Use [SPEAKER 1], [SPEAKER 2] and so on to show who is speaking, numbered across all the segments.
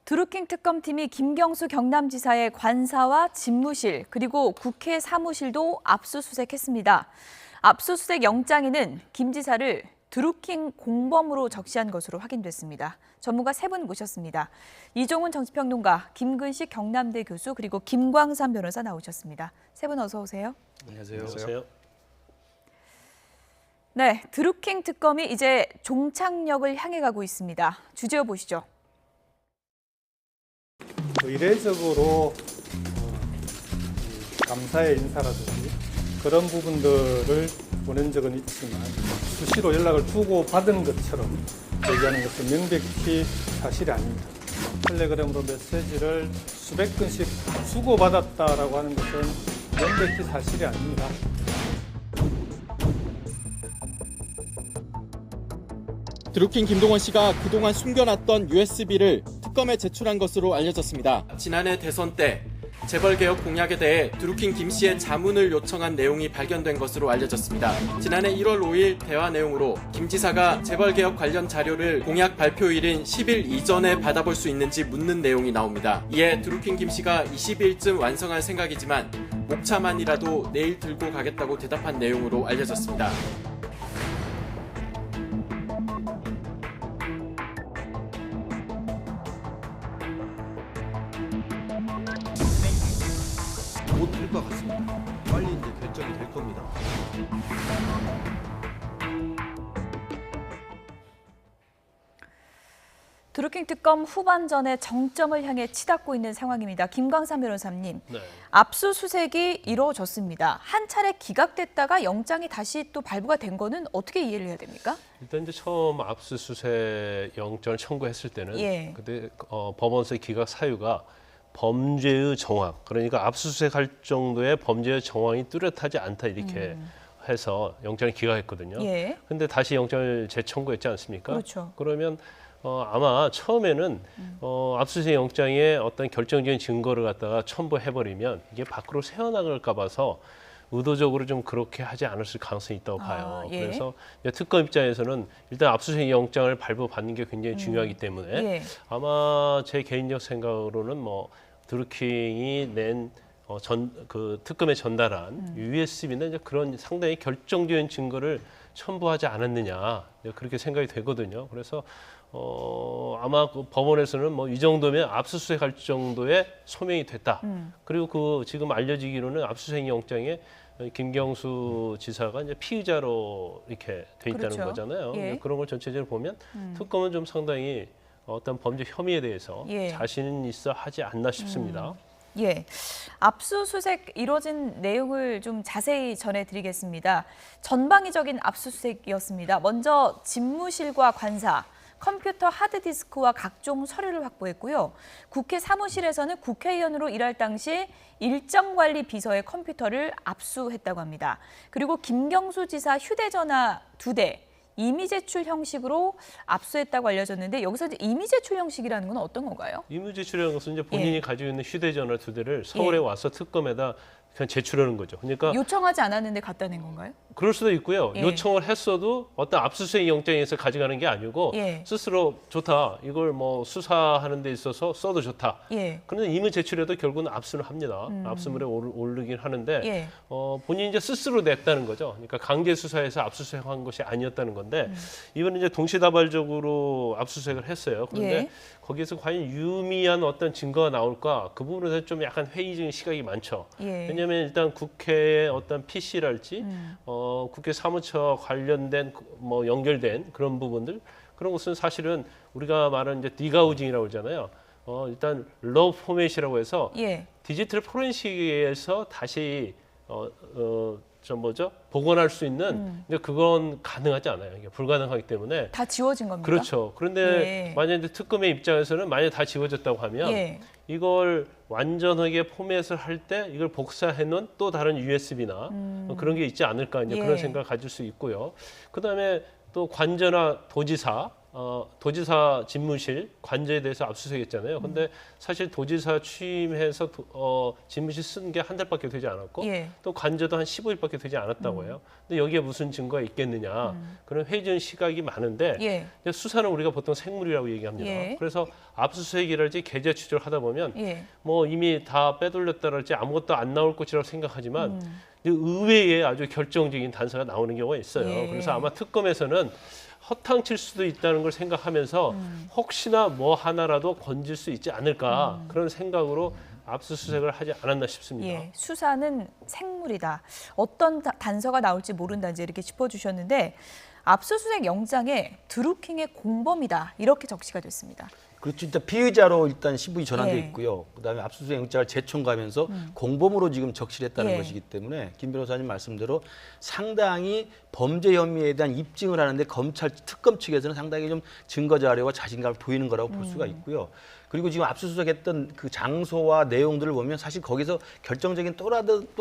[SPEAKER 1] 드루킹 특검팀이 김경수 경남지사의 관사와 집무실 그리고 국회 사무실도 압수수색했습니다. 압수수색 영장에는 김 지사를 드루킹 공범으로 적시한 것으로 확인됐습니다. 전문가 세 분 모셨습니다. 이종훈 정치평론가, 김근식 경남대 교수 그리고 김광삼 변호사 나오셨습니다. 세 분 어서 오세요.
[SPEAKER 2] 안녕하세요. 안녕하세요.
[SPEAKER 1] 네, 드루킹 특검이 이제 종착역을 향해 가고 있습니다. 주제어 보시죠.
[SPEAKER 3] 의례적으로 감사의 인사라든지 그런 부분들을 보낸 적은 있지만 수시로 연락을 주고받은 것처럼 얘기하는 것은 명백히 사실이 아닙니다. 텔레그램으로 메시지를 수백 건씩 주고받았다라고 하는 것은 명백히 사실이 아닙니다.
[SPEAKER 4] 드루킹 김동원 씨가 그동안 숨겨놨던 USB를 특검에 제출한 것으로 알려졌습니다.
[SPEAKER 5] 지난해 대선 때 재벌개혁 공약에 대해 드루킹 김 씨의 자문을 요청한 내용이 발견된 것으로 알려졌습니다. 지난해 1월 5일 대화 내용으로 김 지사가 재벌개혁 관련 자료를 공약 발표일인 10일 이전에 받아볼 수 있는지 묻는 내용이 나옵니다. 이에 드루킹 김 씨가 20일쯤 완성할 생각이지만 목차만이라도 내일 들고 가겠다고 대답한 내용으로 알려졌습니다.
[SPEAKER 2] 못 될 것 같습니다. 빨리 이제 결정이 될 겁니다.
[SPEAKER 1] 드루킹 특검 후반전에 정점을 향해 치닫고 있는 상황입니다. 김광삼 변호사님,
[SPEAKER 6] 네.
[SPEAKER 1] 압수수색이 이루어졌습니다. 한 차례 기각됐다가 영장이 다시 또 발부가 된 거는 어떻게 이해를 해야 됩니까?
[SPEAKER 6] 일단 이제 처음 압수수색 영장을 청구했을 때는
[SPEAKER 1] 예.
[SPEAKER 6] 그때 법원서의 기각 사유가 범죄의 정황, 그러니까 압수수색할 정도의 범죄의 정황이 뚜렷하지 않다 이렇게 해서 영장을 기각했거든요.
[SPEAKER 1] 예.
[SPEAKER 6] 근데 다시 영장을 재청구했지 않습니까?
[SPEAKER 1] 그렇죠.
[SPEAKER 6] 그러면 아마 처음에는 압수수색 영장에 어떤 결정적인 증거를 갖다가 첨부해버리면 이게 밖으로 새어나갈까 봐서 의도적으로 좀 그렇게 하지 않았을 가능성이 있다고 봐요.
[SPEAKER 1] 예.
[SPEAKER 6] 그래서 이제 특검 입장에서는 일단 압수수색 영장을 발부받는 게 굉장히 중요하기 때문에
[SPEAKER 1] 예.
[SPEAKER 6] 아마 제 개인적 생각으로는 뭐 드루킹이 낸 그 특검에 전달한 USB는 이제 그런 상당히 결정적인 증거를 첨부하지 않았느냐 그렇게 생각이 되거든요. 그래서 아마 그 법원에서는 뭐 이 정도면 압수수색할 정도의 소명이 됐다. 그리고 그 지금 알려지기로는 압수수색 영장에 김경수 지사가 이제 피의자로 이렇게 돼 있다는
[SPEAKER 1] 그렇죠.
[SPEAKER 6] 거잖아요.
[SPEAKER 1] 예.
[SPEAKER 6] 그런 걸 전체적으로 보면 특검은 좀 상당히 어떤 범죄 혐의에 대해서
[SPEAKER 1] 예.
[SPEAKER 6] 자신 있어 하지 않나 싶습니다.
[SPEAKER 1] 예, 압수수색 이뤄진 내용을 좀 자세히 전해드리겠습니다. 전방위적인 압수수색이었습니다. 먼저 집무실과 관사, 컴퓨터 하드디스크와 각종 서류를 확보했고요. 국회 사무실에서는 국회의원으로 일할 당시 일정관리 비서의 컴퓨터를 압수했다고 합니다. 그리고 김경수 지사 휴대전화 2대, 임의 제출 형식으로 압수했다고 알려졌는데 여기서 이제 임의 제출 형식이라는 건 어떤 건가요?
[SPEAKER 6] 임의 제출이라는 것은 이제 본인이
[SPEAKER 1] 예.
[SPEAKER 6] 가지고 있는 휴대전화 2대를 서울에 와서 특검에다 그냥 제출하는 거죠. 그러니까
[SPEAKER 1] 요청하지 않았는데 갖다 낸 건가요?
[SPEAKER 6] 그럴 수도 있고요.
[SPEAKER 1] 예.
[SPEAKER 6] 요청을 했어도 어떤 압수수색 영장에서 가져가는 게 아니고
[SPEAKER 1] 예.
[SPEAKER 6] 스스로 좋다. 이걸 뭐 수사하는 데 있어서 써도 좋다.
[SPEAKER 1] 예.
[SPEAKER 6] 그런데 임의 제출에도 결국은 압수를 합니다. 압수물에 오르긴 하는데
[SPEAKER 1] 예.
[SPEAKER 6] 본인이 이제 스스로 냈다는 거죠. 그러니까 강제 수사에서 압수수색한 것이 아니었다는 건데 이번에 이제 동시다발적으로 압수수색을 했어요. 그런데
[SPEAKER 1] 예.
[SPEAKER 6] 거기에서 과연 유의미한 어떤 증거가 나올까? 그 부분에 대해서 좀 약간 회의적인 시각이 많죠.
[SPEAKER 1] 예.
[SPEAKER 6] 왜냐하면 일단 국회의 어떤 PC랄지 국회 사무처 관련된 뭐 연결된 그런 부분들 그런 것은 사실은 우리가 말하는 이제 디가우징이라고 그러잖아요. 일단 러 포맷이라고 해서
[SPEAKER 1] 예.
[SPEAKER 6] 디지털 포렌식에서 다시 복원할 수 있는 이제 그건 가능하지 않아요. 이게 불가능하기 때문에
[SPEAKER 1] 다 지워진 겁니까?
[SPEAKER 6] 그렇죠. 그런데
[SPEAKER 1] 예.
[SPEAKER 6] 만약 이제 특검의 입장에서는 만약 다 지워졌다고 하면
[SPEAKER 1] 예.
[SPEAKER 6] 이걸 완전하게 포맷을 할 때 이걸 복사해 놓은 또 다른 USB나 그런 게 있지 않을까 이제
[SPEAKER 1] 예.
[SPEAKER 6] 그런 생각을 가질 수 있고요. 그다음에 또 관저나 도지사 도지사 집무실 관저에 대해서 압수수색했잖아요. 근데 사실 도지사 취임해서 집무실 쓴 게 한 달밖에 되지 않았고
[SPEAKER 1] 예.
[SPEAKER 6] 또 관저도 한 15일밖에 되지 않았다고 해요. 근데 여기에 무슨 증거가 있겠느냐. 그런 회의적 시각이 많은데
[SPEAKER 1] 예.
[SPEAKER 6] 근데 수사는 우리가 보통 생물이라고 얘기합니다.
[SPEAKER 1] 예.
[SPEAKER 6] 그래서 압수수색이랄지 계좌 추적을 하다 보면
[SPEAKER 1] 예.
[SPEAKER 6] 뭐 이미 다 빼돌렸다랄지 아무것도 안 나올 것이라고 생각하지만 의외의 아주 결정적인 단서가 나오는 경우가 있어요.
[SPEAKER 1] 예.
[SPEAKER 6] 그래서 아마 특검에서는 허탕칠 수도 있다는 걸 생각하면서 혹시나 뭐 하나라도 건질 수 있지 않을까 그런 생각으로 압수수색을 하지 않았나 싶습니다.
[SPEAKER 1] 예, 수사는 생물이다. 어떤 단서가 나올지 모른다 이제 이렇게 짚어주셨는데 압수수색 영장에 드루킹의 공범이다 이렇게 적시가 됐습니다.
[SPEAKER 2] 그렇죠. 일단 피의자로 일단 신분이 전환돼
[SPEAKER 1] 예.
[SPEAKER 2] 있고요. 그다음에 압수수색 영장을 재청구하면서 공범으로 지금 적시했다는
[SPEAKER 1] 예.
[SPEAKER 2] 것이기 때문에 김 변호사님 말씀대로 상당히 범죄 혐의에 대한 입증을 하는데 검찰 특검 측에서는 상당히 좀 증거 자료와 자신감을 보이는 거라고 볼 수가 있고요. 그리고 지금 압수수색했던 그 장소와 내용들을 보면 사실 거기서 결정적인 또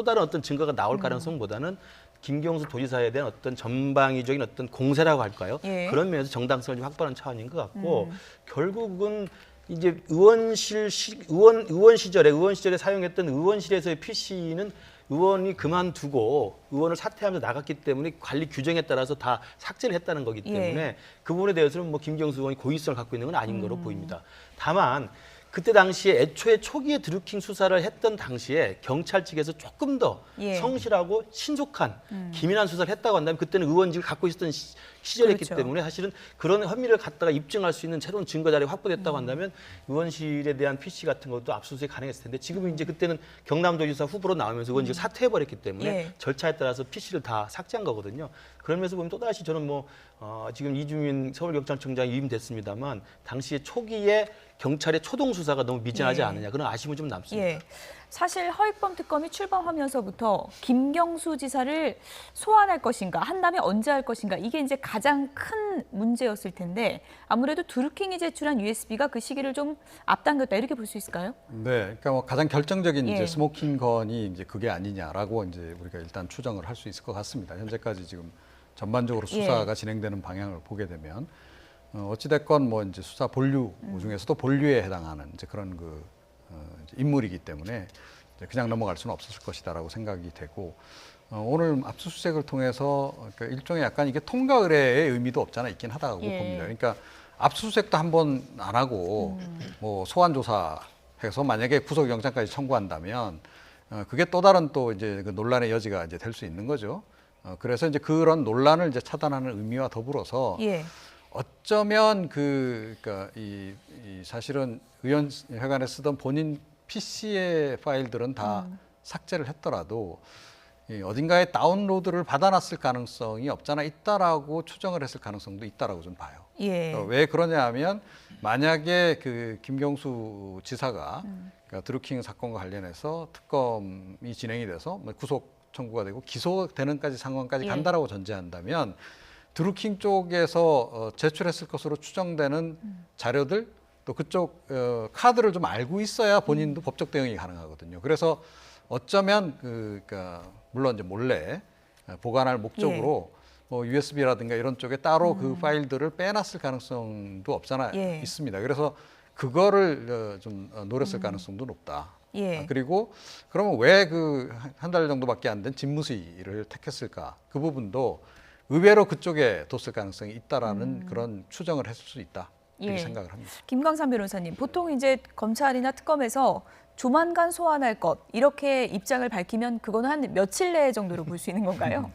[SPEAKER 2] 다른 어떤 증거가 나올 가능성보다는 김경수 도지사에 대한 어떤 전방위적인 어떤 공세라고 할까요?
[SPEAKER 1] 예.
[SPEAKER 2] 그런 면에서 정당성을 좀 확보하는 차원인 것 같고 결국은 이제 의원 시절에 사용했던 의원실에서의 PC는 의원이 그만두고 의원을 사퇴하면서 나갔기 때문에 관리 규정에 따라서 다 삭제를 했다는 거기 때문에
[SPEAKER 1] 예.
[SPEAKER 2] 그 부분에 대해서는 뭐 김경수 의원이 고의성을 갖고 있는 건 아닌 거로 보입니다. 다만 그때 당시에 애초에 초기에 드루킹 수사를 했던 당시에 경찰 측에서 조금 더
[SPEAKER 1] 예.
[SPEAKER 2] 성실하고 신속한 기민한 수사를 했다고 한다면 그때는 의원직을 갖고 있었던 시절이었기
[SPEAKER 1] 그렇죠.
[SPEAKER 2] 때문에 사실은 그런 혐의를 갖다가 입증할 수 있는 새로운 증거 자료가 확보됐다고 한다면 의원실에 대한 PC 같은 것도 압수수색 가능했을 텐데 지금은 이제 그때는 경남도지사 후보로 나오면서 의원직을 사퇴해버렸기 때문에
[SPEAKER 1] 예.
[SPEAKER 2] 절차에 따라서 PC를 다 삭제한 거거든요. 그런 면에서 보면 또다시 저는 지금 이주민 서울경찰청장이 위임됐습니다만 당시에 초기에 경찰의 초동 수사가 너무 미진하지
[SPEAKER 1] 예.
[SPEAKER 2] 않느냐 그런 아쉬움은 좀 남습니다.
[SPEAKER 1] 예. 사실 허익범 특검이 출범하면서부터 김경수 지사를 소환할 것인가, 한다면 언제 할 것인가 이게 이제 가장 큰 문제였을 텐데 아무래도 드루킹이 제출한 USB가 그 시기를 좀 앞당겼다 이렇게 볼 수 있을까요?
[SPEAKER 7] 네, 그러니까 뭐 가장 결정적인
[SPEAKER 1] 예.
[SPEAKER 7] 이제 스모킹 건이 이제 그게 아니냐라고 이제 우리가 일단 추정을 할 수 있을 것 같습니다. 현재까지 지금 전반적으로 수사가 진행되는 방향을 보게 되면 어찌됐건 뭐 이제 수사 본류 중에서도 본류에 해당하는 이제 그런 이제 인물이기 때문에 이제 그냥 넘어갈 수는 없었을 것이다라고 생각이 되고 오늘 압수수색을 통해서 그러니까 일종의 약간 이게 통과 의뢰의 의미도 없잖아 있긴 하다고
[SPEAKER 1] 예.
[SPEAKER 7] 봅니다. 그러니까 압수수색도 한 번 안 하고 뭐 소환 조사해서 만약에 구속영장까지 청구한다면 그게 또 다른 또 이제 그 논란의 여지가 이제 될 수 있는 거죠. 그래서 이제 그런 논란을 이제 차단하는 의미와 더불어서
[SPEAKER 1] 예.
[SPEAKER 7] 어쩌면 그러니까 이 사실은 의원회관에 쓰던 본인 PC의 파일들은 다 삭제를 했더라도 어딘가에 다운로드를 받아놨을 가능성이 없잖아 있다라고 추정을 했을 가능성도 있다라고 좀 봐요.
[SPEAKER 1] 예.
[SPEAKER 7] 왜 그러냐 하면 만약에 그 김경수 지사가 그러니까 드루킹 사건과 관련해서 특검이 진행이 돼서 구속 청구가 되고 기소되는까지 상황까지
[SPEAKER 1] 예.
[SPEAKER 7] 간다라고 전제한다면 드루킹 쪽에서 제출했을 것으로 추정되는 자료들 또 그쪽 카드를 좀 알고 있어야 본인도 법적 대응이 가능하거든요. 그래서 어쩌면 그러니까 물론 이제 몰래 보관할 목적으로 뭐 USB라든가 이런 쪽에 따로 그 파일들을 빼놨을 가능성도 없잖아
[SPEAKER 1] 예.
[SPEAKER 7] 있습니다. 그래서 그거를 좀 노렸을 가능성도 높다.
[SPEAKER 1] 예.
[SPEAKER 7] 그리고 그러면 왜 그 한 달 정도밖에 안 된 집무실을 택했을까? 그 부분도 의외로 그쪽에 뒀을 가능성이 있다라는 그런 추정을 했을 수 있다. 이렇게
[SPEAKER 1] 예.
[SPEAKER 7] 생각을 합니다.
[SPEAKER 1] 김광삼 변호사님, 보통 이제 검찰이나 특검에서 조만간 소환할 것 이렇게 입장을 밝히면 그거는 한 며칠 내 정도로 볼 수 있는 건가요?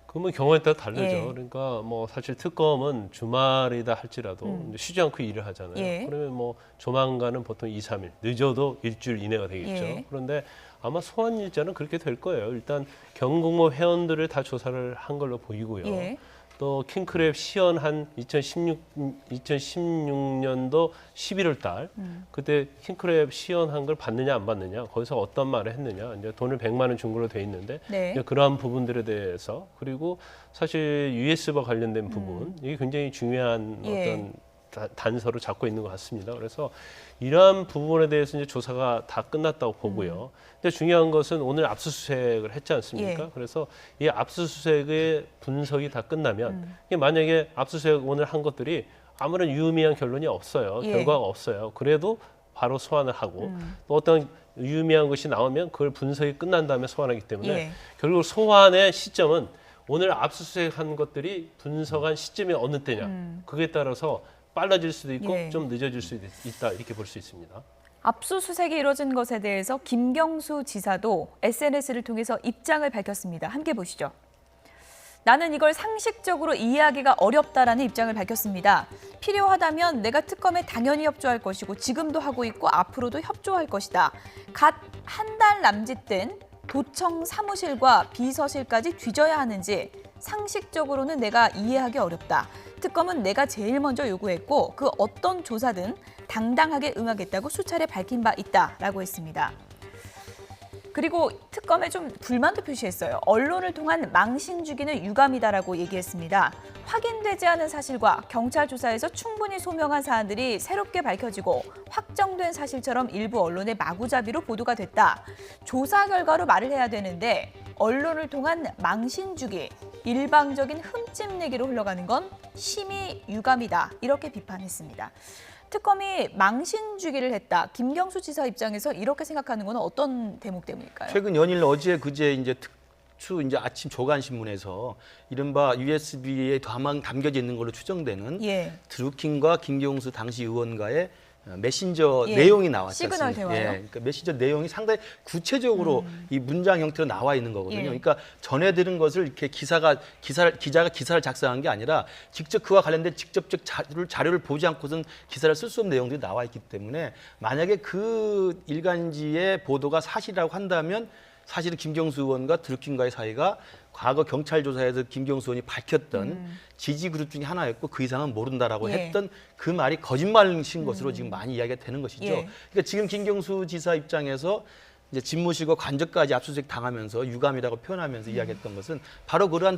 [SPEAKER 6] 그러면 경우에 따라 다르죠.
[SPEAKER 1] 예.
[SPEAKER 6] 그러니까 뭐 사실 특검은 주말이다 할지라도 이제 쉬지 않고 일을 하잖아요.
[SPEAKER 1] 예.
[SPEAKER 6] 그러면 뭐 조만간은 보통 2, 3일, 늦어도 일주일 이내가 되겠죠.
[SPEAKER 1] 예.
[SPEAKER 6] 그런데 아마 소환 일자는 그렇게 될 거예요. 일단 경공모 회원들을 다 조사를 한 걸로 보이고요.
[SPEAKER 1] 예.
[SPEAKER 6] 또 킹크랩 시연한 2016년도 11월 달 그때 킹크랩 시연한 걸 받느냐 안 받느냐 거기서 어떤 말을 했느냐 이제 돈을 100만 원 준 걸로 돼 있는데
[SPEAKER 1] 네.
[SPEAKER 6] 이제 그러한 부분들에 대해서 그리고 사실 USB와 관련된 부분 이게 굉장히 중요한
[SPEAKER 1] 예.
[SPEAKER 6] 어떤 단서를 잡고 있는 것 같습니다. 그래서 이러한 부분에 대해서 이제 조사가 다 끝났다고 보고요. 근데 중요한 것은 오늘 압수수색을 했지 않습니까?
[SPEAKER 1] 예.
[SPEAKER 6] 그래서 이 압수수색의 분석이 다 끝나면 이게 만약에 압수수색 오늘 한 것들이 아무런 유의미한 결론이 없어요.
[SPEAKER 1] 예.
[SPEAKER 6] 결과가 없어요. 그래도 바로 소환을 하고 또 어떤 유의미한 것이 나오면 그걸 분석이 끝난 다음에 소환하기 때문에
[SPEAKER 1] 예.
[SPEAKER 6] 결국 소환의 시점은 오늘 압수수색한 것들이 분석한 시점이 어느 때냐 그에 따라서 빨라질 수도 있고
[SPEAKER 1] 예.
[SPEAKER 6] 좀 늦어질 수도 있다 이렇게 볼 수 있습니다.
[SPEAKER 1] 압수수색이 이뤄진 것에 대해서 김경수 지사도 SNS를 통해서 입장을 밝혔습니다. 함께 보시죠. 나는 이걸 상식적으로 이해하기가 어렵다라는 입장을 밝혔습니다. 필요하다면 내가 특검에 당연히 협조할 것이고 지금도 하고 있고 앞으로도 협조할 것이다. 갓 한 달 남짓된 도청 사무실과 비서실까지 뒤져야 하는지 상식적으로는 내가 이해하기 어렵다. 특검은 내가 제일 먼저 요구했고 그 어떤 조사든 당당하게 응하겠다고 수차례 밝힌 바 있다라고 했습니다. 그리고 특검에 좀 불만도 표시했어요. 언론을 통한 망신 주기는 유감이다라고 얘기했습니다. 확인되지 않은 사실과 경찰 조사에서 충분히 소명한 사안들이 새롭게 밝혀지고 확정된 사실처럼 일부 언론의 마구잡이로 보도가 됐다. 조사 결과로 말을 해야 되는데 언론을 통한 망신 주기, 일방적인 흠집 내기로 흘러가는 건 심히 유감이다. 이렇게 비판했습니다. 특검이 망신 주기를 했다. 김경수 지사 입장에서 이렇게 생각하는 건 어떤 대목 때문일까요?
[SPEAKER 2] 최근 연일 어제 그제 이제 특수 이제 아침 조간 신문에서 이른바 USB에 다만 담겨져 있는 걸로 추정되는
[SPEAKER 1] 예.
[SPEAKER 2] 드루킹과 김경수 당시 의원과의 메신저
[SPEAKER 1] 예.
[SPEAKER 2] 내용이 나왔지
[SPEAKER 1] 시그널
[SPEAKER 2] 않습니까?
[SPEAKER 1] 대화요?
[SPEAKER 2] 그러니까 메신저 내용이 상당히 구체적으로 이 문장 형태로 나와 있는 거거든요.
[SPEAKER 1] 예.
[SPEAKER 2] 그러니까 전해 들은 것을 이렇게 기자가 기사를 작성한 게 아니라 직접 그와 관련된 직접적 자료를 보지 않고선 기사를 쓸 수 없는 내용들이 나와 있기 때문에 만약에 그 일간지의 보도가 사실이라고 한다면 사실은 김경수 의원과 드루킹과의 사이가 과거 경찰 조사에서 김경수 의원이 밝혔던 지지 그룹 중에 하나였고 그 이상은 모른다라고
[SPEAKER 1] 예.
[SPEAKER 2] 했던 그 말이 거짓말인 것으로 지금 많이 이야기가 되는 것이죠.
[SPEAKER 1] 예.
[SPEAKER 2] 그러니까 지금 김경수 지사 입장에서 이제 집무실과 관저까지 압수수색 당하면서 유감이라고 표현하면서 이야기했던 것은 바로 그러한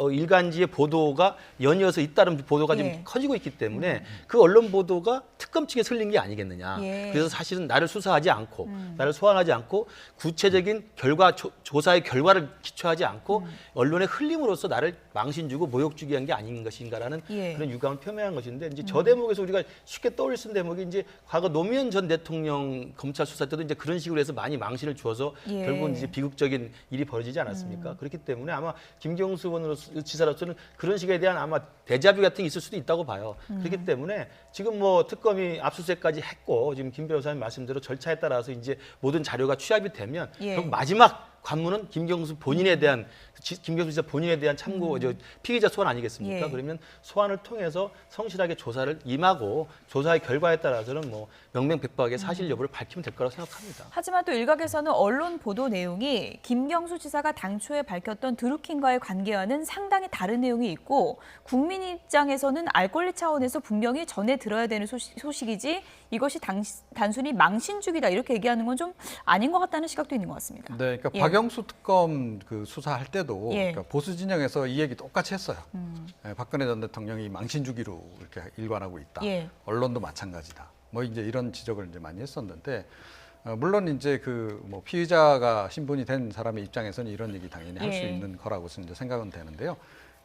[SPEAKER 2] 일간지의 보도가 연이어서 잇따른 보도가
[SPEAKER 1] 예.
[SPEAKER 2] 지금 커지고 있기 때문에 그 언론 보도가 특검 측에 설린 게 아니겠느냐.
[SPEAKER 1] 예.
[SPEAKER 2] 그래서 사실은 나를 수사하지 않고 나를 소환하지 않고 구체적인 조사의 결과를 기초하지 않고 언론에 흘림으로써 나를 망신 주고 모욕 주기 한 게 아닌 것인가라는
[SPEAKER 1] 예.
[SPEAKER 2] 그런 유감을 표명한 것인데 이제 저 대목에서 우리가 쉽게 떠올릴 수 있는 대목이 이제 과거 노무현 전 대통령 검찰 수사 때도 이제 그런 식으로 해서 많이 망신을 주어서
[SPEAKER 1] 예.
[SPEAKER 2] 결국은 이제 비극적인 일이 벌어지지 않았습니까? 그렇기 때문에 아마 김경수 지사로서는 그런 식에 대한 아마 데자뷰 같은 게 있을 수도 있다고 봐요. 그렇기 때문에 지금 뭐 특검이 압수수색까지 했고 지금 김 변호사님 말씀대로 절차에 따라서 이제 모든 자료가 취합이 되면
[SPEAKER 1] 예.
[SPEAKER 2] 결국 마지막 관문은 김경수 본인에 대한 김경수 지사 본인에 대한 참고 피의자 소환 아니겠습니까?
[SPEAKER 1] 예.
[SPEAKER 2] 그러면 소환을 통해서 성실하게 조사를 임하고 조사의 결과에 따라서는 뭐 명명백백하게 사실 여부를 밝히면 될 거라고 생각합니다.
[SPEAKER 1] 하지만 또 일각에서는 언론 보도 내용이 김경수 지사가 당초에 밝혔던 드루킹과의 관계와는 상당히 다른 내용이 있고 국민 입장에서는 알 권리 차원에서 분명히 전해 들어야 되는 소식이지 이것이 단순히 망신주기다 이렇게 얘기하는 건 좀 아닌 것 같다는 시각도 있는 것 같습니다.
[SPEAKER 7] 네, 그러니까
[SPEAKER 1] 예.
[SPEAKER 7] 박영수 특검 그 수사할 때도
[SPEAKER 1] 예.
[SPEAKER 7] 그러니까 보수 진영에서 이 얘기 똑같이 했어요. 박근혜 전 대통령이 망신주기로 이렇게 일관하고 있다.
[SPEAKER 1] 예.
[SPEAKER 7] 언론도 마찬가지다. 뭐 이제 이런 지적을 이제 많이 했었는데 물론 이제 그 뭐 피의자가 신분이 된 사람의 입장에서는 이런 얘기 당연히 할 수
[SPEAKER 1] 예.
[SPEAKER 7] 있는 거라고 이제 생각은 되는데요.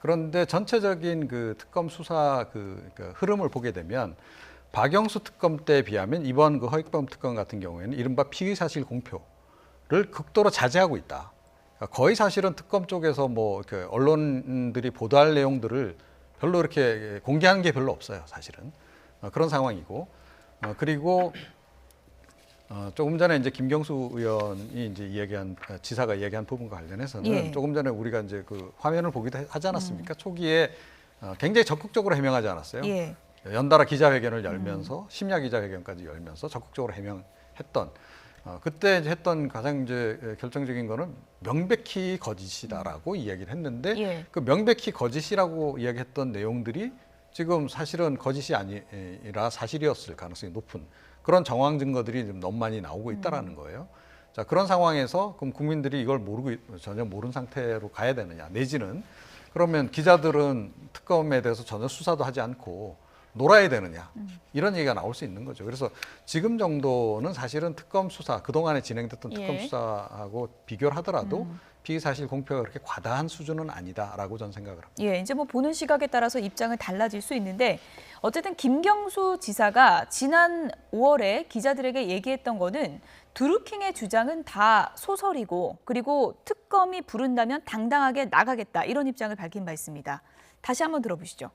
[SPEAKER 7] 그런데 전체적인 그 특검 수사 그 흐름을 보게 되면 박영수 특검 때에 비하면 이번 그 허익범 특검 같은 경우에는 이른바 피의 사실 공표를 극도로 자제하고 있다. 그러니까 거의 사실은 특검 쪽에서 뭐 이렇게 언론들이 보도할 내용들을 별로 이렇게 공개하는 게 별로 없어요, 사실은. 그런 상황이고 그리고 조금 전에 이제 김경수 의원이 이제 지사가 이야기한 부분과 관련해서는
[SPEAKER 1] 예.
[SPEAKER 7] 조금 전에 우리가 이제 그 화면을 보기도 하지 않았습니까? 초기에 굉장히 적극적으로 해명하지 않았어요.
[SPEAKER 1] 예.
[SPEAKER 7] 연달아 기자회견을 열면서 심야 기자회견까지 열면서 적극적으로 해명했던 그때 이제 했던 가장 이제 결정적인 거는 명백히 거짓이다라고 이야기를 했는데
[SPEAKER 1] 예.
[SPEAKER 7] 그 명백히 거짓이라고 이야기했던 내용들이 지금 사실은 거짓이 아니라 사실이었을 가능성이 높은 그런 정황 증거들이 좀 너무 많이 나오고 있다라는 거예요. 자, 그런 상황에서 그럼 국민들이 이걸 전혀 모르는 상태로 가야 되느냐 내지는 그러면 기자들은 특검에 대해서 전혀 수사도 하지 않고 놀아야 되느냐 이런 얘기가 나올 수 있는 거죠. 그래서 지금 정도는 사실은 특검 수사 그동안에 진행됐던 특검
[SPEAKER 1] 예.
[SPEAKER 7] 수사하고 비교를 하더라도 피의사실 공표가 그렇게 과다한 수준은 아니다라고 저는 생각을 합니다.
[SPEAKER 1] 예, 이제 뭐 보는 시각에 따라서 입장은 달라질 수 있는데 어쨌든 김경수 지사가 지난 5월에 기자들에게 얘기했던 거는 드루킹의 주장은 다 소설이고 그리고 특검이 부른다면 당당하게 나가겠다 이런 입장을 밝힌 바 있습니다. 다시 한번 들어보시죠.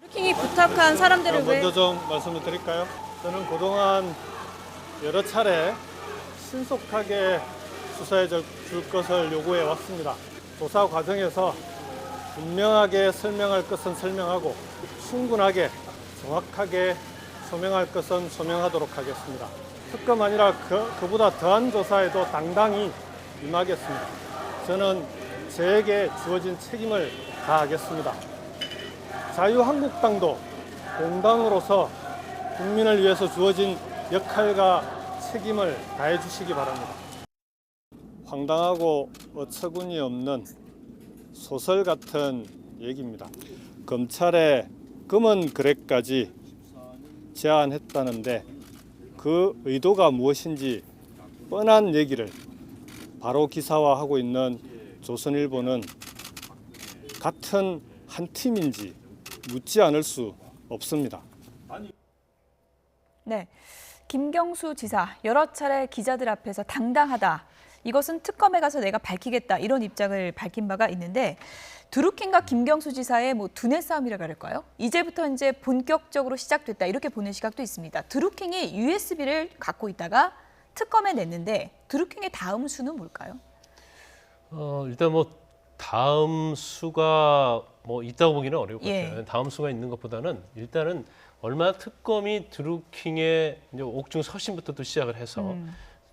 [SPEAKER 1] 드루킹이 부탁한 사람들을 왜
[SPEAKER 3] 먼저 좀 말씀을 드릴까요? 저는 그동안 여러 차례 신속하게 수사해 줄 것을 요구해 왔습니다. 조사 과정에서 분명하게 설명할 것은 설명하고 충분하게 정확하게 소명할 것은 소명하도록 하겠습니다. 특검 아니라 그보다 더한 조사에도 당당히 임하겠습니다. 저는 저에게 주어진 책임을 다하겠습니다. 자유한국당도 공당으로서 국민을 위해서 주어진 역할과 책임을 다해 주시기 바랍니다. 황당하고 어처구니 없는 소설 같은 얘기입니다. 검찰에 검은 거래까지 제안했다는데 그 의도가 무엇인지 뻔한 얘기를 바로 기사화하고 있는 조선일보는 같은 한 팀인지 묻지 않을 수 없습니다.
[SPEAKER 1] 네, 김경수 지사 여러 차례 기자들 앞에서 당당하다. 이것은 특검에 가서 내가 밝히겠다 이런 입장을 밝힌 바가 있는데 드루킹과 김경수 지사의 뭐 두뇌 싸움이라고 할까요? 이제부터 이제 본격적으로 시작됐다 이렇게 보는 시각도 있습니다. 드루킹이 USB를 갖고 있다가 특검에 냈는데 드루킹의 다음 수는 뭘까요?
[SPEAKER 6] 일단 뭐 다음 수가 뭐 있다고 보기는 어려울 것 같아요.
[SPEAKER 1] 예.
[SPEAKER 6] 다음 수가 있는 것보다는 일단은 얼마나 특검이 드루킹의 이제 옥중 서신부터 또 시작을 해서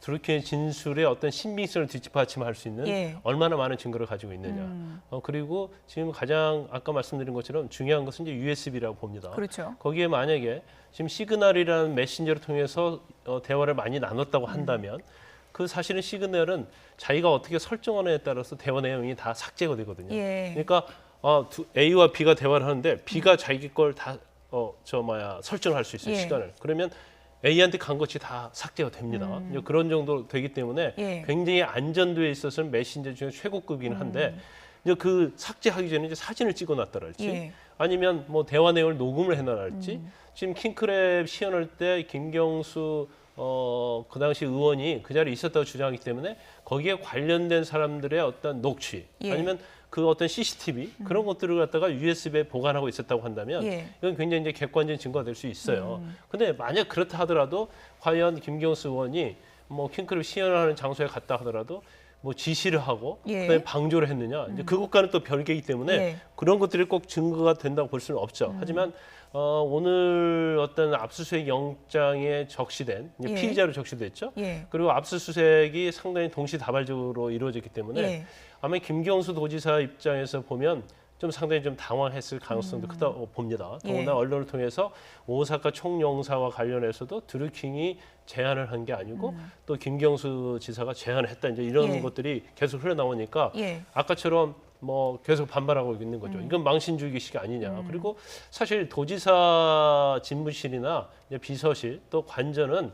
[SPEAKER 6] 드루킹의 진술의 어떤 신빙성을 뒷받침할 수 있는
[SPEAKER 1] 예.
[SPEAKER 6] 얼마나 많은 증거를 가지고 있느냐. 그리고 지금 가장 아까 말씀드린 것처럼 중요한 것은 이제 USB라고 봅니다.
[SPEAKER 1] 그렇죠.
[SPEAKER 6] 거기에 만약에 지금 시그널이라는 메신저를 통해서 대화를 많이 나눴다고 한다면 그 사실은 시그널은 자기가 어떻게 설정하느냐에 따라서 대화 내용이 다 삭제가 되거든요.
[SPEAKER 1] 예.
[SPEAKER 6] 그러니까 A와 B가 대화를 하는데 B가 자기 걸 다 설정을 할 수 있어요.
[SPEAKER 1] 예.
[SPEAKER 6] 시간을. 그러면 A한테 간 것이 다 삭제가 됩니다. 이제 그런 정도 되기 때문에
[SPEAKER 1] 예.
[SPEAKER 6] 굉장히 안전도에 있어서는 메신저 중에 최고급이긴 한데 이제 그 삭제하기 전에 이제 사진을 찍어놨다랄지
[SPEAKER 1] 예.
[SPEAKER 6] 아니면 뭐 대화 내용을 녹음을 해놔랄지 지금 킹크랩 시연할 때 김경수 그 당시 의원이 그 자리에 있었다고 주장하기 때문에 거기에 관련된 사람들의 어떤 녹취
[SPEAKER 1] 예.
[SPEAKER 6] 아니면 그 어떤 CCTV 그런 것들을 갖다가 USB에 보관하고 있었다고 한다면
[SPEAKER 1] 예.
[SPEAKER 6] 이건 굉장히 이제 객관적인 증거가 될 수 있어요. 근데 만약 그렇다 하더라도 과연 김경수 의원이 뭐 킹크랩 시연을 하는 장소에 갔다 하더라도 뭐 지시를 하고
[SPEAKER 1] 예.
[SPEAKER 6] 그다음에 방조를 했느냐 이제 그것과는 또 별개이기 때문에
[SPEAKER 1] 예.
[SPEAKER 6] 그런 것들이 꼭 증거가 된다고 볼 수는 없죠. 하지만 오늘 어떤 압수수색 영장에 적시된 이제
[SPEAKER 1] 예.
[SPEAKER 6] 피의자로 적시됐죠.
[SPEAKER 1] 예.
[SPEAKER 6] 그리고 압수수색이 상당히 동시다발적으로 이루어졌기 때문에
[SPEAKER 1] 예.
[SPEAKER 6] 아마 김경수 도지사 입장에서 보면 좀 상당히 좀 당황했을 가능성도 크다고 봅니다.
[SPEAKER 1] 예.
[SPEAKER 6] 더구나 언론을 통해서 오사카 총영사와 관련해서도 드루킹이 제안을 한 게 아니고 또 김경수 지사가 제안을 했다 이제 이런
[SPEAKER 1] 예.
[SPEAKER 6] 것들이 계속 흘러나오니까
[SPEAKER 1] 예.
[SPEAKER 6] 아까처럼 뭐 계속 반발하고 있는 거죠. 이건 망신주기식 아니냐. 그리고 사실 도지사 집무실이나 이제 비서실 또 관저는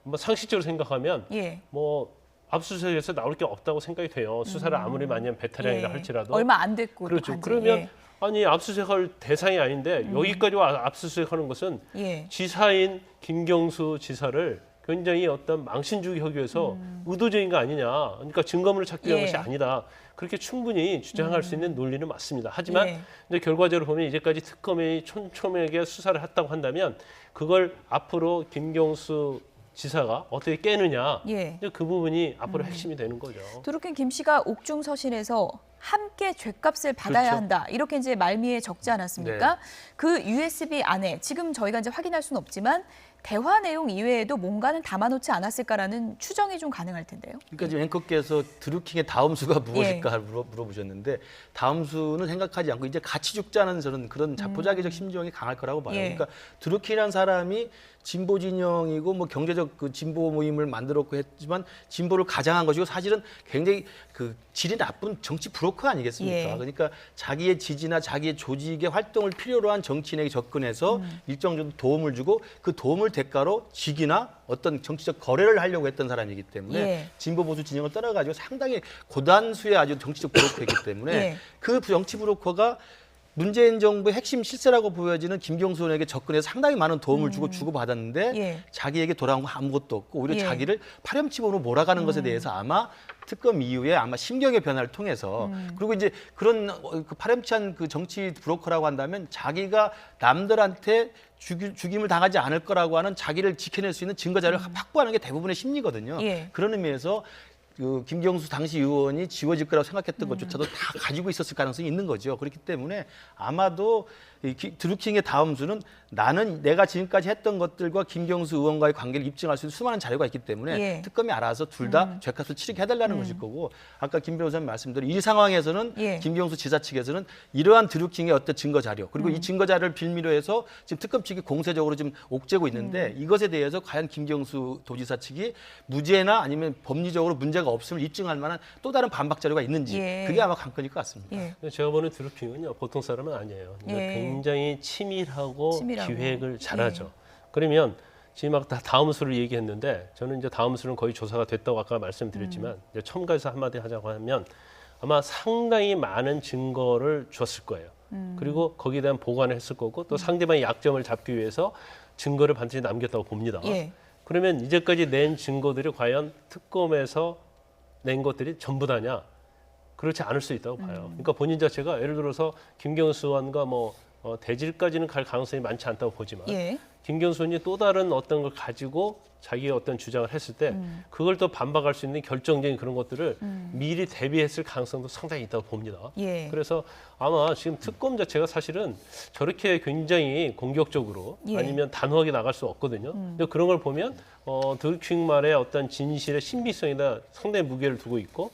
[SPEAKER 6] 뭐 상식적으로 생각하면
[SPEAKER 1] 예.
[SPEAKER 6] 뭐 압수수색에서 나올 게 없다고 생각이 돼요. 수사를 아무리 많이 하면 베테랑이라
[SPEAKER 1] 예.
[SPEAKER 6] 할지라도
[SPEAKER 1] 얼마 안 됐고
[SPEAKER 6] 그렇죠.
[SPEAKER 1] 관제.
[SPEAKER 6] 그러면 아니 압수수색할 대상이 아닌데 여기까지 와 압수수색하는 것은
[SPEAKER 1] 예.
[SPEAKER 6] 지사인 김경수 지사를 굉장히 어떤 망신주기 하기 위해서 의도적인 거 아니냐. 그러니까 증거물을 찾기 위한
[SPEAKER 1] 예.
[SPEAKER 6] 것이 아니다. 그렇게 충분히 주장할 수 있는 논리는 맞습니다. 하지만
[SPEAKER 1] 예.
[SPEAKER 6] 이제 결과적으로 보면 이제까지 특검이 촘촘하게 수사를 했다고 한다면 그걸 앞으로 김경수 지사가 어떻게 깨느냐.
[SPEAKER 1] 예.
[SPEAKER 6] 이제 그 부분이 앞으로 핵심이 되는 거죠.
[SPEAKER 1] 드루킹 김 씨가 옥중 서신에서 함께 죗값을 받아야
[SPEAKER 6] 그렇죠.
[SPEAKER 1] 한다. 이렇게 이제 말미에 적지 않았습니까? 그 USB 안에 지금 저희가 이제 확인할 수는 없지만 대화 내용 이외에도 뭔가는 담아놓지 않았을까라는 추정이 좀 가능할 텐데요.
[SPEAKER 2] 그러니까 지금 앵커께서 드루킹의 다음 수가 무엇일까 물어보셨는데 다음 수는 생각하지 않고 이제 같이 죽자는 저는 그런 자포자기적 심정이 강할 거라고 봐요.
[SPEAKER 1] 예.
[SPEAKER 2] 그러니까 드루킹이라는 사람이 진보 진영이고 뭐 경제적 그 진보 모임을 만들었고 했지만 진보를 가장한 것이고 사실은 굉장히 그 질이 나쁜 정치 브로커 아니겠습니까?
[SPEAKER 1] 예.
[SPEAKER 2] 그러니까 자기의 지지나 자기의 조직의 활동을 필요로 한 정치인에게 접근해서 일정 정도 도움을 주고 그 도움을 대가로 직이나 어떤 정치적 거래를 하려고 했던 사람이기 때문에
[SPEAKER 1] 예.
[SPEAKER 2] 진보 보수 진영을 떠나가지고 상당히 고단수의 아주 정치적 브로커이기 때문에
[SPEAKER 1] 예.
[SPEAKER 2] 그 정치 브로커가 문재인 정부의 핵심 실세라고 보여지는 김경수 의원에게 접근해서 상당히 많은 도움을 주고받았는데
[SPEAKER 1] 예.
[SPEAKER 2] 자기에게 돌아온 건 아무것도 없고 오히려
[SPEAKER 1] 예.
[SPEAKER 2] 자기를 파렴치범으로 몰아가는 것에 대해서 아마 특검 이후에 아마 심경의 변화를 통해서 그리고 이제 그런 그 파렴치한 그 정치 브로커라고 한다면 자기가 남들한테 죽임을 당하지 않을 거라고 하는 자기를 지켜낼 수 있는 증거 자료를 확보하는 게 대부분의 심리거든요.
[SPEAKER 1] 예.
[SPEAKER 2] 그런 의미에서 그 김경수 당시 의원이 지워질 거라고 생각했던 것조차도 다 가지고 있었을 가능성이 있는 거죠. 그렇기 때문에 아마도 이 드루킹의 다음 수는 나는 내가 지금까지 했던 것들과 김경수 의원과의 관계를 입증할 수 있는 수많은 자료가 있기 때문에
[SPEAKER 1] 예.
[SPEAKER 2] 특검이 알아서 둘 다 죄값을 치르게 해달라는 것일 거고 아까 김 변호사님 말씀대로 이 상황에서는
[SPEAKER 1] 예.
[SPEAKER 2] 김경수 지사 측에서는 이러한 드루킹의 어떤 증거 자료 그리고 이 증거 자료를 빌미로 해서 지금 특검 측이 공세적으로 좀 옥죄고 있는데 이것에 대해서 과연 김경수 도지사 측이 무죄나 아니면 법리적으로 문제가 없음을 입증할 만한 또 다른 반박 자료가 있는지
[SPEAKER 1] 예.
[SPEAKER 2] 그게 아마 관건일 것 같습니다.
[SPEAKER 1] 예.
[SPEAKER 6] 제가 보는 드루킹은요 보통 사람은 아니에요.
[SPEAKER 1] 예.
[SPEAKER 6] 굉장히 치밀하고
[SPEAKER 1] 치밀하고.
[SPEAKER 6] 기획을 잘하죠.
[SPEAKER 1] 예.
[SPEAKER 6] 그러면 지금 아까 다음 수를 얘기했는데 저는 이제 다음 수는 거의 조사가 됐다고 아까 말씀드렸지만 이제 첨가해서 한마디 하자고 하면 아마 상당히 많은 증거를 줬을 거예요. 그리고 거기에 대한 보관을 했을 거고 또 상대방의 약점을 잡기 위해서 증거를 반드시 남겼다고 봅니다.
[SPEAKER 1] 예.
[SPEAKER 6] 그러면 이제까지 낸 증거들이 과연 특검에서 낸 것들이 전부 다냐? 그렇지 않을 수 있다고 봐요. 그러니까 본인 자체가 예를 들어서 김경수 의원과 대질까지는 갈 가능성이 많지 않다고 보지만
[SPEAKER 1] 예.
[SPEAKER 6] 김경수 의원이 또 다른 어떤 걸 가지고 자기의 어떤 주장을 했을 때 그걸 또 반박할 수 있는 결정적인 그런 것들을 미리 대비했을 가능성도 상당히 있다고 봅니다.
[SPEAKER 1] 예.
[SPEAKER 6] 그래서 아마 지금 특검 자체가 사실은 저렇게 굉장히 공격적으로
[SPEAKER 1] 예.
[SPEAKER 6] 아니면 단호하게 나갈 수 없거든요. 근데 그런 걸 보면 드루킹 말의 어떤 진실의 신비성에다 상당히 무게를 두고 있고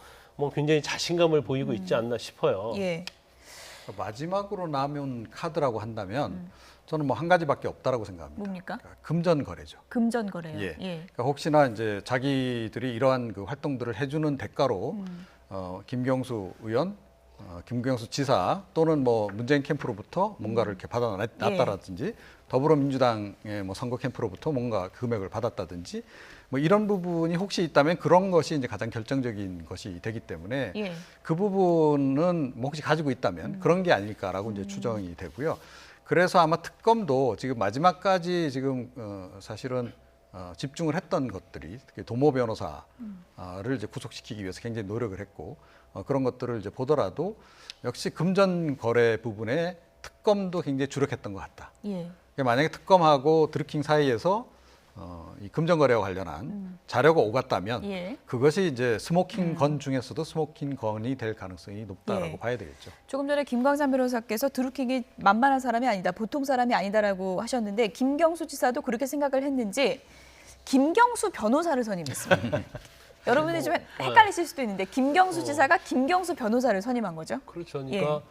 [SPEAKER 6] 굉장히 자신감을 보이고 있지 않나 싶어요.
[SPEAKER 1] 예.
[SPEAKER 7] 마지막으로 남은 카드라고 한다면 저는 뭐 한 가지밖에 없다라고 생각합니다.
[SPEAKER 1] 뭡니까?
[SPEAKER 7] 그러니까 금전 거래죠.
[SPEAKER 1] 금전 거래요.
[SPEAKER 7] 예.
[SPEAKER 1] 예.
[SPEAKER 7] 그러니까 혹시나 이제 자기들이 이러한 그 활동들을 해주는 대가로 김경수 의원, 김경수 지사 또는 뭐 문재인 캠프로부터 뭔가를 이렇게 받아놨다라든지 더불어민주당의 뭐 선거 캠프로부터 뭔가 금액을 받았다든지 뭐 이런 부분이 혹시 있다면 그런 것이 이제 가장 결정적인 것이 되기 때문에
[SPEAKER 1] 예.
[SPEAKER 7] 그 부분은 뭐 혹시 가지고 있다면 그런 게 아닐까라고 이제 추정이 되고요. 그래서 아마 특검도 지금 마지막까지 지금 사실은 집중을 했던 것들이 특히 도모 변호사를 이제 구속시키기 위해서 굉장히 노력을 했고 그런 것들을 이제 보더라도 역시 금전 거래 부분에 특검도 굉장히 주력했던 것 같다.
[SPEAKER 1] 예.
[SPEAKER 7] 만약에 특검하고 드루킹 사이에서 이 금전 거래와 관련한 자료가 오갔다면
[SPEAKER 1] 예.
[SPEAKER 7] 그것이 이제 스모킹 건 중에서도 스모킹 건이 될 가능성이 높다라고
[SPEAKER 1] 예.
[SPEAKER 7] 봐야 되겠죠.
[SPEAKER 1] 조금 전에 김광삼 변호사께서 드루킹이 만만한 사람이 아니다, 보통 사람이 아니다라고 하셨는데 김경수 지사도 그렇게 생각을 했는지 김경수 변호사를 선임했습니다. 여러분이 좀 헷갈리실 수도 있는데 김경수 지사가 김경수 변호사를 선임한 거죠.
[SPEAKER 6] 그렇죠. 그러니까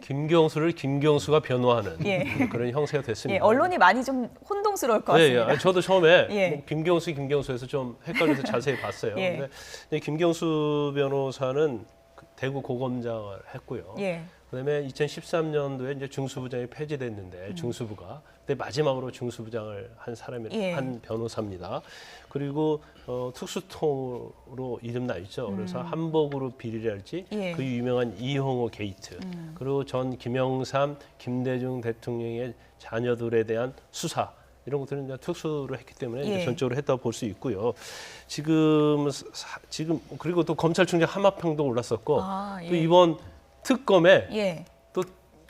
[SPEAKER 6] 김경수를 김경수가 변호하는
[SPEAKER 1] 예.
[SPEAKER 6] 그런 형태가
[SPEAKER 1] 예,
[SPEAKER 6] 됐습니다.
[SPEAKER 1] 언론이 많이 좀 혼동스러울 것
[SPEAKER 6] 예,
[SPEAKER 1] 같습니다.
[SPEAKER 6] 예. 저도 처음에
[SPEAKER 1] 예.
[SPEAKER 6] 김경수에서 좀 헷갈려서 자세히 봤어요.
[SPEAKER 1] 예.
[SPEAKER 6] 근데 김경수 변호사는 대구 고검장을 했고요.
[SPEAKER 1] 예.
[SPEAKER 6] 그다음에 2013년도에 이제 중수부장이 폐지됐는데 중수부가 그때 마지막으로 중수부장을 한 사람이
[SPEAKER 1] 예.
[SPEAKER 6] 한 변호사입니다. 그리고 특수통으로 이름 나 있죠. 그래서 한복으로 비리랄지
[SPEAKER 1] 예.
[SPEAKER 6] 그 유명한 이홍호 게이트 그리고 전 김영삼, 김대중 대통령의 자녀들에 대한 수사 이런 것들은 이제 특수로 했기 때문에
[SPEAKER 1] 예.
[SPEAKER 6] 이제 전적으로 했다고 볼 수 있고요. 지금 그리고 또 검찰총장 하마평도 올랐었고
[SPEAKER 1] 아, 예.
[SPEAKER 6] 또 이번 특검에
[SPEAKER 1] 예.
[SPEAKER 6] 또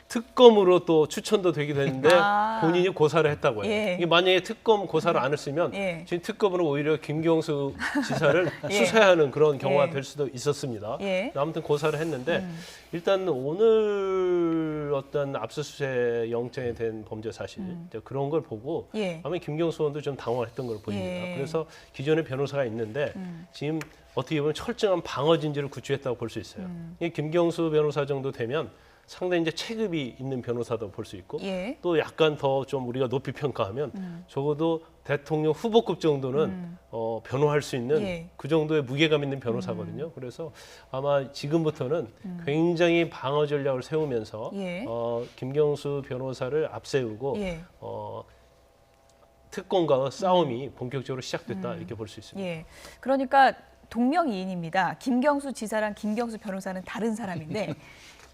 [SPEAKER 6] 특검으로 또 추천도 되기도 했는데
[SPEAKER 1] 아.
[SPEAKER 6] 본인이 고사를 했다고 해요.
[SPEAKER 1] 예.
[SPEAKER 6] 이게 만약에 특검 고사를 안 했으면
[SPEAKER 1] 예.
[SPEAKER 6] 지금 특검으로 오히려 김경수 지사를
[SPEAKER 1] 예.
[SPEAKER 6] 수사하는 그런 경우가
[SPEAKER 1] 예.
[SPEAKER 6] 될 수도 있었습니다.
[SPEAKER 1] 예.
[SPEAKER 6] 아무튼 고사를 했는데 일단 오늘 어떤 압수수색 영장에 된 범죄 사실 이제 그런 걸 보고
[SPEAKER 1] 예.
[SPEAKER 6] 아마 김경수 의원도 좀 당황했던 걸 보입니다.
[SPEAKER 1] 예.
[SPEAKER 6] 그래서 기존에 변호사가 있는데 지금 어떻게 보면 철저한 방어 진지를 구축했다고 볼 수 있어요. 이 김경수 변호사 정도 되면 상당히 이제 체급이 있는 변호사도 볼 수 있고
[SPEAKER 1] 예.
[SPEAKER 6] 또 약간 더 좀 우리가 높이 평가하면 적어도 대통령 후보급 정도는 변호할 수 있는
[SPEAKER 1] 예.
[SPEAKER 6] 그 정도의 무게감 있는 변호사거든요. 그래서 아마 지금부터는 굉장히 방어 전략을 세우면서
[SPEAKER 1] 예.
[SPEAKER 6] 김경수 변호사를 앞세우고
[SPEAKER 1] 예.
[SPEAKER 6] 특검과 싸움이 본격적으로 시작됐다 이렇게 볼 수 있습니다.
[SPEAKER 1] 예. 그러니까 동명이인입니다. 김경수 지사랑 김경수 변호사는 다른 사람인데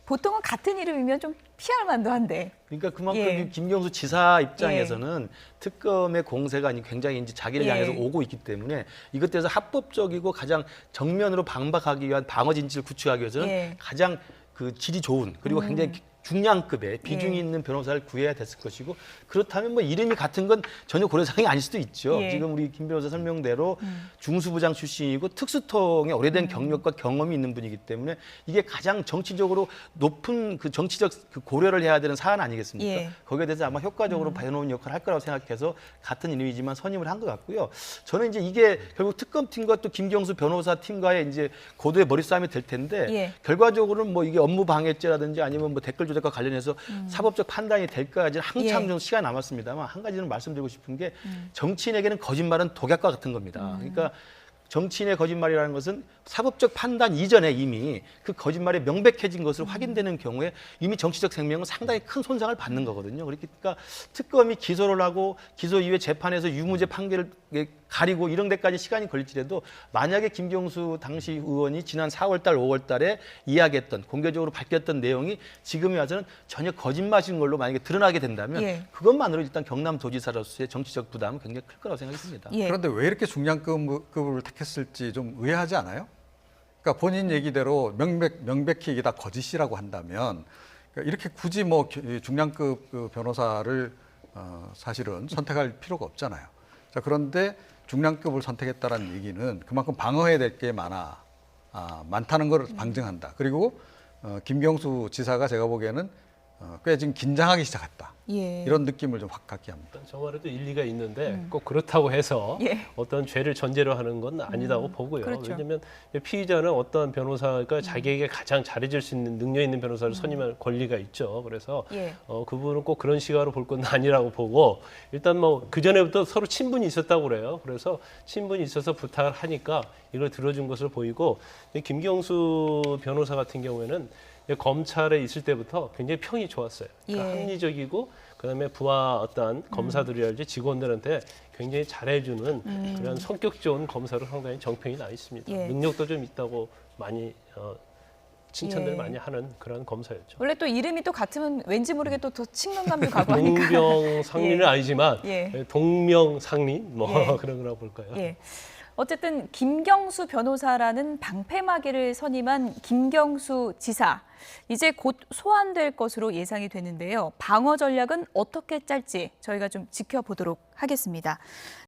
[SPEAKER 1] 보통은 같은 이름이면 좀 피할 만도 한데.
[SPEAKER 2] 그러니까 그만큼
[SPEAKER 1] 예.
[SPEAKER 2] 김경수 지사 입장에서는 특검의 공세가 굉장히 이제 자기를
[SPEAKER 1] 예.
[SPEAKER 2] 향해서 오고 있기 때문에 이것 대해서 합법적이고 가장 정면으로 반박하기 위한 방어 진실을 구축하기 위해서는
[SPEAKER 1] 예.
[SPEAKER 2] 가장 그 질이 좋은 그리고 굉장히 중량급의 비중이
[SPEAKER 1] 예.
[SPEAKER 2] 있는 변호사를 구해야 됐을 것이고 그렇다면 뭐 이름이 같은 건 전혀 고려사항이 아닐 수도 있죠.
[SPEAKER 1] 예.
[SPEAKER 2] 지금 우리 김 변호사 설명대로 중수부장 출신이고 특수통에 오래된 경력과 경험이 있는 분이기 때문에 이게 가장 정치적으로 높은 그 정치적 그 고려를 해야 되는 사안 아니겠습니까?
[SPEAKER 1] 예.
[SPEAKER 2] 거기에 대해서 아마 효과적으로 배놓은 역할을 할 거라고 생각해서 같은 이름이지만 선임을 한 것 같고요. 저는 이제 이게 결국 특검팀과 또 김경수 변호사 팀과의 이제 고도의 머리싸움이 될 텐데
[SPEAKER 1] 예.
[SPEAKER 2] 결과적으로는 뭐 이게 업무 방해죄라든지 아니면 뭐 댓글 조작과 관련해서 사법적 판단이 될까지는 한참
[SPEAKER 1] 예.
[SPEAKER 2] 좀 시간이 남았습니다만 한 가지는 말씀드리고 싶은 게 정치인에게는 거짓말은 독약과 같은 겁니다. 그러니까 정치인의 거짓말이라는 것은 사법적 판단 이전에 이미 그 거짓말이 명백해진 것으로 확인되는 경우에 이미 정치적 생명은 상당히 큰 손상을 받는 거거든요. 그러니까 특검이 기소를 하고 기소 이후에 재판에서 유무죄 판결을 가리고 이런 데까지 시간이 걸릴지라도 만약에 김경수 당시 의원이 지난 4월 달, 5월 달에 이야기했던 공개적으로 밝혔던 내용이 지금에 와서는 전혀 거짓말인 걸로 만약에 드러나게 된다면
[SPEAKER 1] 예.
[SPEAKER 2] 그것만으로 일단 경남도지사로서의 정치적 부담은 굉장히 클 거라고 생각했습니다.
[SPEAKER 1] 예.
[SPEAKER 7] 그런데 왜 이렇게 중량급을 택했을지 좀 의아하지 않아요? 그러니까 본인 얘기대로 명백히 이게 다 거짓이라고 한다면 그러니까 이렇게 굳이 뭐 중량급 그 변호사를 사실은 선택할 필요가 없잖아요. 자, 그런데 중량급을 선택했다는 얘기는 그만큼 방어해야 될 게 많다는 걸 방증한다. 그리고 김경수 지사가 제가 보기에는 꽤 지금 긴장하기 시작했다.
[SPEAKER 1] 예.
[SPEAKER 7] 이런 느낌을 좀 확 갖게 합니다.
[SPEAKER 6] 저 말에도 일리가 있는데 꼭 그렇다고 해서
[SPEAKER 1] 예.
[SPEAKER 6] 어떤 죄를 전제로 하는 건 아니다고 보고요.
[SPEAKER 1] 그렇죠.
[SPEAKER 6] 왜냐하면 피의자는 어떤 변호사가 자기에게 가장 잘해줄 수 있는 능력 있는 변호사를 선임할 권리가 있죠. 그래서
[SPEAKER 1] 예.
[SPEAKER 6] 그분은 꼭 그런 시각으로 볼 건 아니라고 보고 일단 뭐 그 전에부터 서로 친분이 있었다고 그래요. 그래서 친분이 있어서 부탁을 하니까 이걸 들어준 것으로 보이고 김경수 변호사 같은 경우에는 검찰에 있을 때부터 굉장히 평이 좋았어요. 그러니까
[SPEAKER 1] 예.
[SPEAKER 6] 합리적이고 그다음에 부하 어떤 검사들이랄지 직원들한테 굉장히 잘해주는 그런 성격 좋은 검사로 상당히 정평이 나 있습니다.
[SPEAKER 1] 예.
[SPEAKER 6] 능력도 좀 있다고 많이 칭찬을
[SPEAKER 1] 예.
[SPEAKER 6] 많이 하는 그런 검사였죠.
[SPEAKER 1] 원래 또 이름이 또 같으면 왠지 모르게 또 친근감도 가고 하니까.
[SPEAKER 6] 동명상린은
[SPEAKER 1] 예.
[SPEAKER 6] 아니지만
[SPEAKER 1] 예.
[SPEAKER 6] 동명상린 뭐
[SPEAKER 1] 예.
[SPEAKER 6] 그런 거라고 볼까요?
[SPEAKER 1] 예. 어쨌든 김경수 변호사라는 방패막이를 선임한 김경수 지사. 이제 곧 소환될 것으로 예상이 되는데요. 방어 전략은 어떻게 짤지 저희가 좀 지켜보도록 하겠습니다.